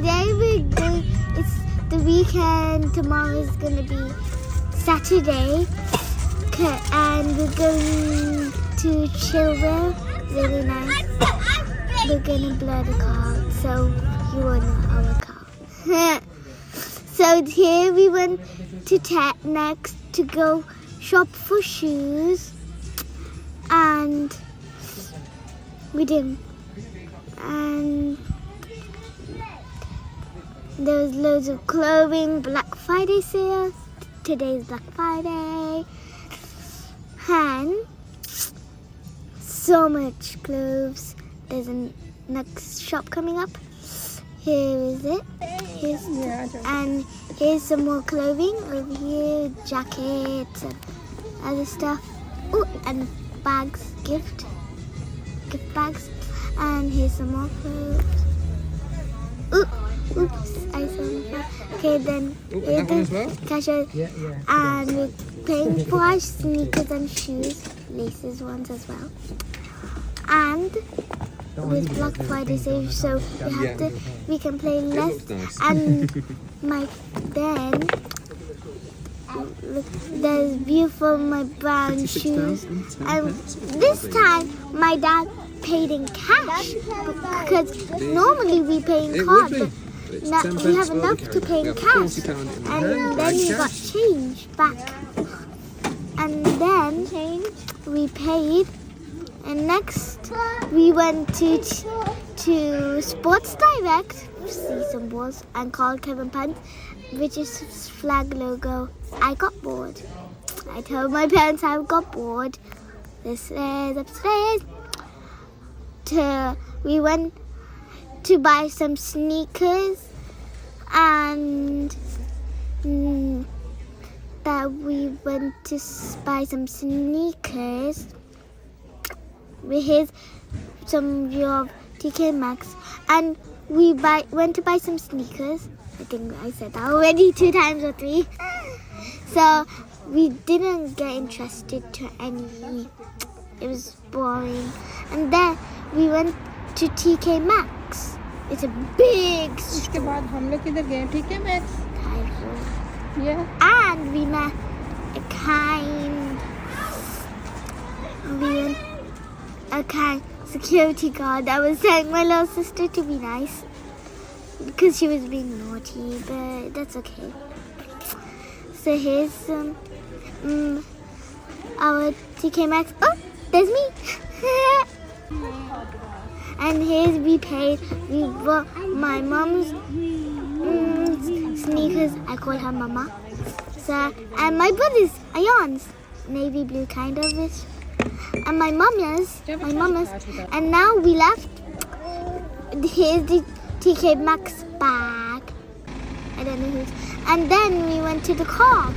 today we're going. It's the weekend. Tomorrow is gonna be Saturday, and we're going to Chilwell. Really nice. We're gonna blow the car, so you will know our car. So here we went to next to go shop for shoes, and we didn't. And there was loads of clothing, Black Friday sale. Today's Black Friday. And so much clothes. There's a next shop coming up. Here is it. And here's some more clothing over here, jackets and other stuff. Oh, and bags, gift bags. And here's some more clothes. Oops, I saw it. Okay, then here's the cashier. And we're paying for our sneakers and shoes, laces ones as well. And with Black Friday sale, so we can play less. And then there's beautiful my brown shoes. And this time my dad paid in cash because normally we pay in card, but we have enough to pay in cash. And then we got change back. And then we paid. And next we went to Sports Direct to see some balls and called Kevin Punt, which is his flag logo. I got bored. I told my parents I got bored. This is upstairs. We went to buy some sneakers, and Here's some of TK Maxx, and we went to buy some sneakers. I think I said that already 2 times or 3. So we didn't get interested to any. It was boring. And then we went to TK Maxx. It's a big store. उसके बाद हम लोग किधर गए? TK Maxx. Yeah. And we met a kind security guard that was telling my little sister to be nice because she was being naughty, but that's okay. So here's our TK Maxx. Oh, there's me. And here's we bought my mom's sneakers. I call her Mama. So, and my brother's Ayan's navy blue kind of it. And my mama's. And now we left. Here's the TK Maxx bag. I don't know who's. And then we went to the car.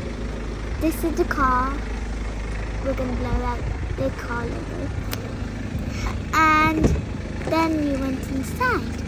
This is the car. We're gonna blow out the car logo. And then we went inside.